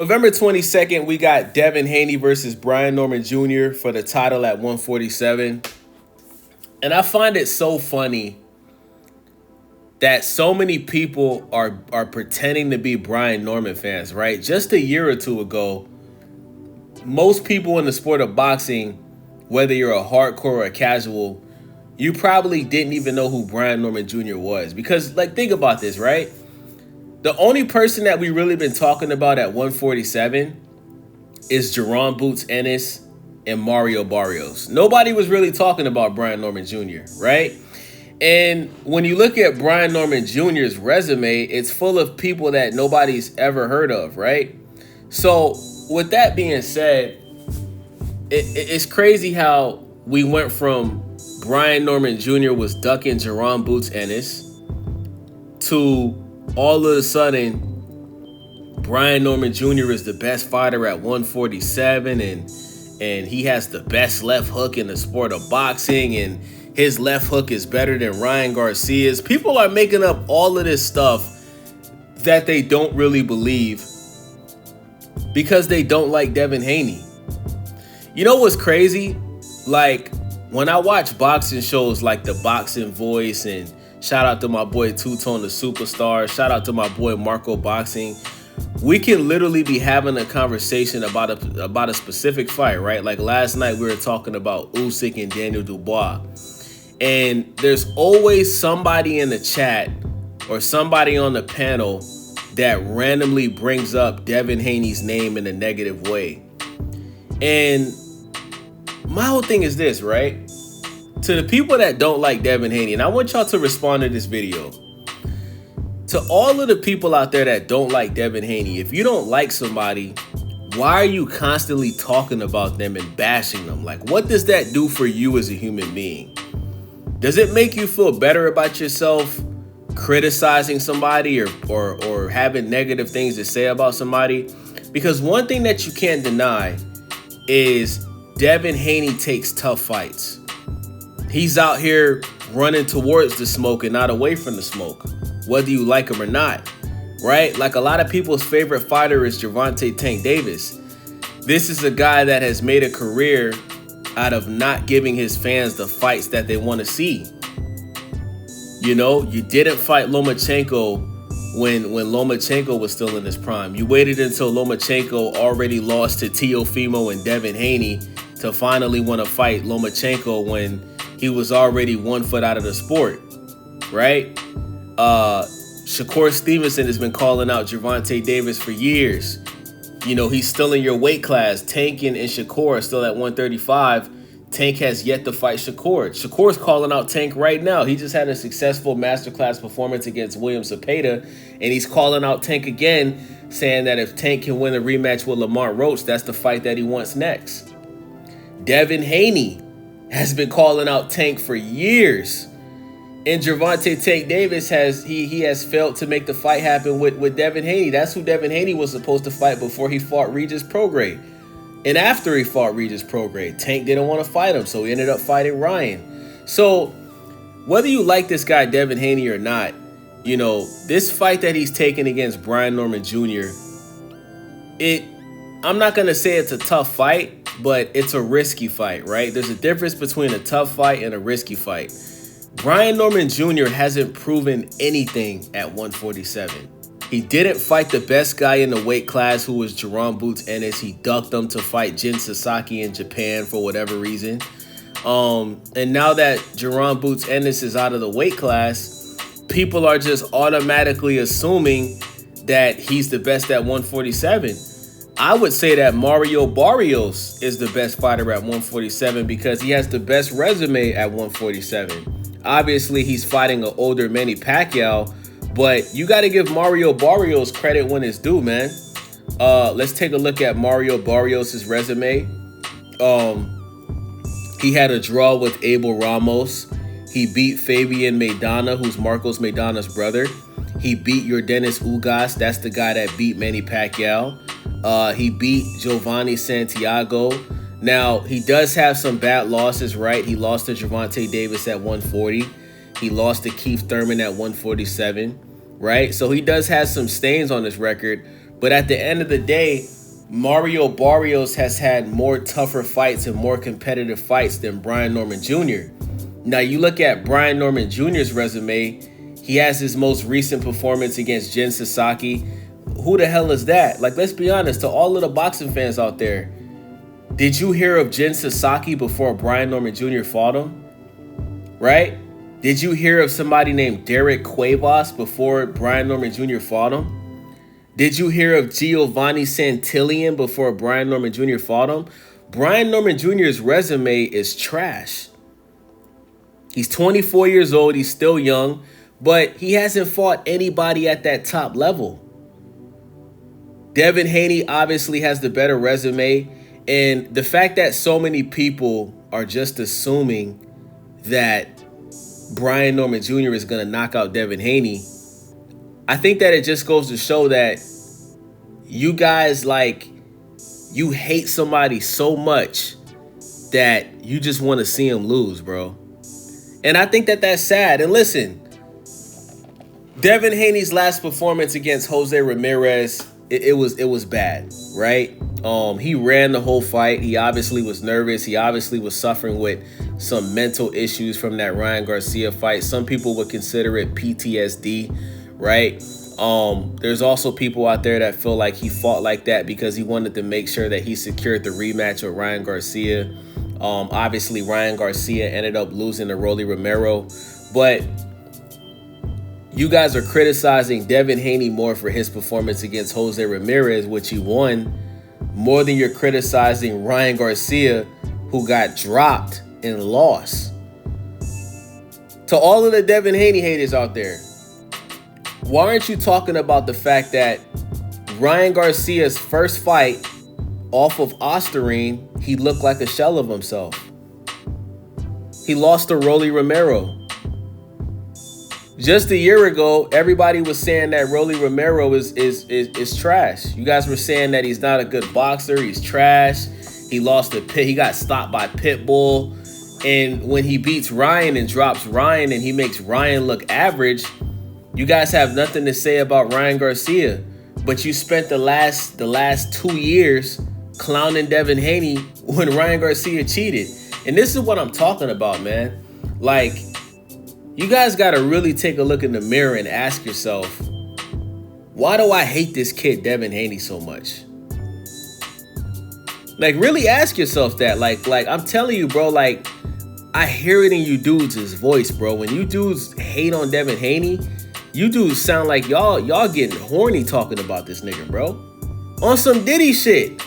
November 22nd, we got Devin Haney versus Brian Norman Jr. for the title at 147. And I find it so funny that so many people are pretending to be Brian Norman fans, right? Just a year or two ago, most people in the sport of boxing, whether you're a hardcore or a casual, you probably didn't even know who Brian Norman Jr. was. Because, like, think about this, right? The only person that we really been talking about at 147 is Jerron Boots Ennis and Mario Barrios. Nobody was really talking about Brian Norman Jr., right? And when you look at Brian Norman Jr.'s resume, it's full of people that nobody's ever heard of, right? So with that being said, it's crazy how we went from Brian Norman Jr. was ducking Jerron Boots Ennis to all of a sudden Brian Norman Jr. is the best fighter at 147 and he has the best left hook in the sport of boxing and his left hook is better than Ryan Garcia's. People are making up all of this stuff that they don't really believe because they don't like Devin Haney. You know what's crazy? Like, when I watch boxing shows like The Boxing Voice, and shout out to my boy Two-Tone the Superstar, shout out to my boy Marco Boxing, we can literally be having a conversation about a specific fight, right? Like last night we were talking about Usyk and Daniel Dubois. And there's always somebody in the chat or somebody on the panel that randomly brings up Devin Haney's name in a negative way. And my whole thing is this, right? To the people that don't like Devin Haney, and I want y'all to respond to this video. To all of the people out there that don't like Devin Haney, if you don't like somebody, why are you constantly talking about them and bashing them? Like, what does that do for you as a human being? Does it make you feel better about yourself criticizing somebody or having negative things to say about somebody? Because one thing that you can't deny is Devin Haney takes tough fights. He's out here running towards the smoke and not away from the smoke, whether you like him or not, right? Like a lot of people's favorite fighter is Gervonta Tank Davis. This is a guy that has made a career out of not giving his fans the fights that they want to see. You know, you didn't fight Lomachenko when Lomachenko was still in his prime. You waited until Lomachenko already lost to Teofimo and Devin Haney to finally want to fight Lomachenko when he was already 1 foot out of the sport, right? Shakur Stevenson has been calling out Gervonta Davis for years. You know, he's still in your weight class. Tank and Shakur are still at 135. Tank has yet to fight Shakur. Shakur's calling out Tank right now. He just had a successful masterclass performance against William Zepeda, and he's calling out Tank again, saying that if Tank can win a rematch with Lamont Roach, that's the fight that he wants next. Devin Haney has been calling out Tank for years. And Gervonta Tank Davis has failed to make the fight happen with Devin Haney. That's who Devin Haney was supposed to fight before he fought Regis Prograis. And after he fought Regis Prograis, Tank didn't want to fight him, so he ended up fighting Ryan. So whether you like this guy Devin Haney or not, you know, this fight that he's taking against Brian Norman Jr., I'm not going to say it's a tough fight, but it's a risky fight, right? There's a difference between a tough fight and a risky fight. Brian Norman Jr. hasn't proven anything at 147. He didn't fight the best guy in the weight class, who was Jerron Boots Ennis. He ducked him to fight Jin Sasaki in Japan for whatever reason. And now that Jerron Boots Ennis is out of the weight class, people are just automatically assuming that he's the best at 147. I would say that Mario Barrios is the best fighter at 147 because he has the best resume at 147. Obviously, he's fighting an older Manny Pacquiao, but you got to give Mario Barrios credit when it's due, man. Let's take a look at Mario Barrios' resume. He had a draw with Abel Ramos. He beat Fabian Maidana, who's Marcos Maidana's brother. He beat Yordenis Ugas. That's the guy that beat Manny Pacquiao. He beat Giovanni Santiago. Now, he does have some bad losses, right? He lost to Gervonta Davis at 140. He lost to Keith Thurman at 147, right? So he does have some stains on his record. But at the end of the day, Mario Barrios has had more tougher fights and more competitive fights than Brian Norman Jr. Now, you look at Brian Norman Jr.'s resume, he has his most recent performance against Jin Sasaki. Who the hell is that? Like, let's be honest, to all of the boxing fans out there, did you hear of Jin Sasaki before Brian Norman Jr. fought him? Right? Did you hear of somebody named Derek Cuevas before Brian Norman Jr. fought him? Did you hear of Giovanni Santillan before Brian Norman Jr. fought him? Brian Norman Jr.'s resume is trash. He's 24 years old. He's still young, but he hasn't fought anybody at that top level. Devin Haney obviously has the better resume, and the fact that so many people are just assuming that Brian Norman Jr. is going to knock out Devin Haney, I think that it just goes to show that you guys, like, you hate somebody so much that you just want to see him lose, bro. And I think that that's sad. And listen, Devin Haney's last performance against Jose Ramirez, it was bad, right? He ran the whole fight. He obviously was nervous. He obviously was suffering with some mental issues from that Ryan Garcia fight. Some people would consider it PTSD, right? There's also people out there that feel like he fought like that because he wanted to make sure that he secured the rematch with Ryan Garcia. Obviously, Ryan Garcia ended up losing to Rolly Romero, but you guys are criticizing Devin Haney more for his performance against Jose Ramirez, which he won, more than you're criticizing Ryan Garcia, who got dropped and lost. To all of the Devin Haney haters out there, why aren't you talking about the fact that Ryan Garcia's first fight off of Osterine, he looked like a shell of himself? He lost to Rolly Romero. Just a year ago, everybody was saying that Rolly Romero is trash. You guys were saying that he's not a good boxer. He's trash. He lost to Pit. He got stopped by Pitbull. And when he beats Ryan and drops Ryan and he makes Ryan look average, you guys have nothing to say about Ryan Garcia. But you spent the last 2 years clowning Devin Haney when Ryan Garcia cheated. And this is what I'm talking about, man. Like, you guys got to really take a look in the mirror and ask yourself, why do I hate this kid Devin Haney so much? Like, really ask yourself that. Like I'm telling you, bro, like, I hear it in you dudes' voice, bro. When you dudes hate on Devin Haney, you dudes sound like y'all getting horny talking about this nigga, bro. On some Diddy shit.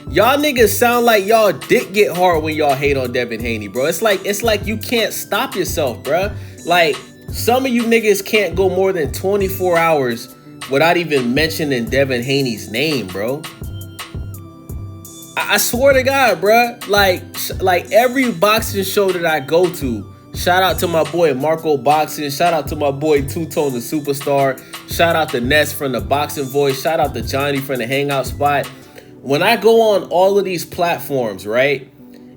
Y'all niggas sound like y'all dick get hard when y'all hate on Devin Haney, bro. It's like you can't stop yourself, bro. Like, some of you niggas can't go more than 24 hours without even mentioning Devin Haney's name, bro. I swear to God, bro. Like every boxing show that I go to, shout out to my boy Marco Boxing, shout out to my boy Two Tone the Superstar, shout out to Ness from the Boxing Voice, shout out to Johnny from the Hangout Spot. When I go on all of these platforms, right,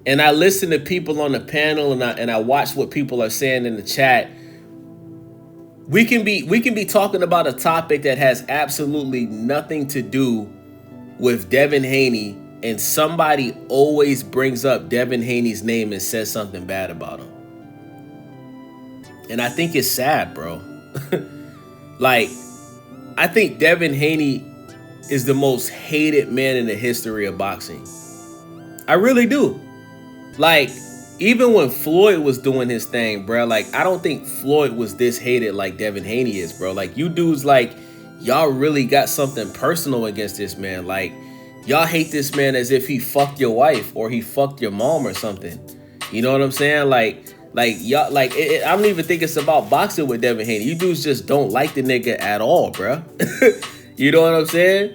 and I listen to people on the panel and I watch what people are saying in the chat, we can be talking about a topic that has absolutely nothing to do with Devin Haney, and somebody always brings up Devin Haney's name and says something bad about him. And I think it's sad, bro. Like, I think Devin Haney is the most hated man in the history of boxing. I really do. Like, even when Floyd was doing his thing, bro, like, I don't think Floyd was this hated like Devin Haney is, bro. Like, you dudes, like, y'all really got something personal against this man. Like, y'all hate this man as if he fucked your wife or he fucked your mom or something. You know what I'm saying? Like y'all, like, I don't even think it's about boxing with Devin Haney. You dudes just don't like the nigga at all, bro. You know what I'm saying?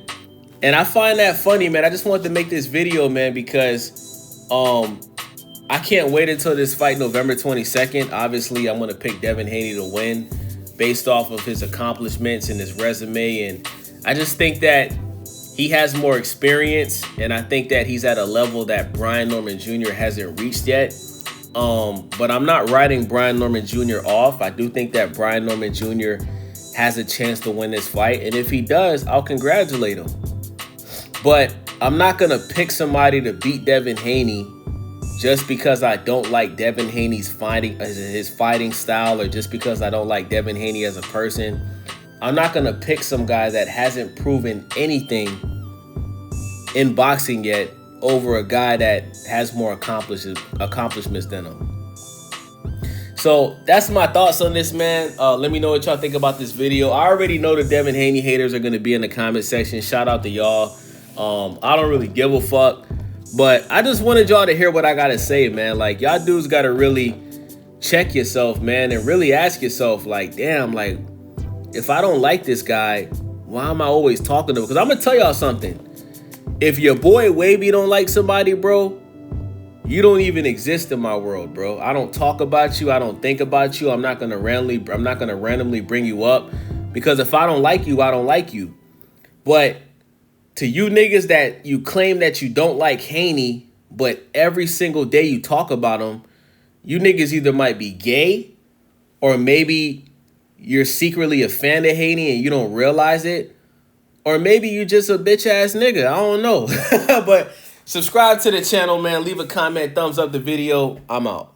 And I find that funny, man. I just wanted to make this video, man, because I can't wait until this fight November 22nd. Obviously, I'm going to pick Devin Haney to win based off of his accomplishments and his resume. And I just think that he has more experience, and I think that he's at a level that Brian Norman Jr. hasn't reached yet. But I'm not writing Brian Norman Jr. off. I do think that Brian Norman Jr. has a chance to win this fight. And if he does, I'll congratulate him. But I'm not going to pick somebody to beat Devin Haney just because I don't like Devin Haney's fighting style, or just because I don't like Devin Haney as a person. I'm not going to pick some guy that hasn't proven anything in boxing yet over a guy that has more accomplishments than him. So that's my thoughts on this, man. Let me know what y'all think about this video. I already know the Devin Haney haters are going to be in the comment section. Shout out to y'all. I don't really give a fuck. But I just wanted y'all to hear what I got to say, man. Like, y'all dudes got to really check yourself, man, and really ask yourself, like, damn, like, if I don't like this guy, why am I always talking to him? Because I'm going to tell y'all something. If your boy Wavy don't like somebody, bro, you don't even exist in my world, bro. I don't talk about you. I don't think about you. I'm not gonna randomly bring you up, because if I don't like you, I don't like you. But to you niggas that you claim that you don't like Haney, but every single day you talk about him, you niggas either might be gay, or maybe you're secretly a fan of Haney and you don't realize it, or maybe you just a bitch ass nigga. I don't know. But subscribe to the channel, man. Leave a comment, thumbs up the video. I'm out.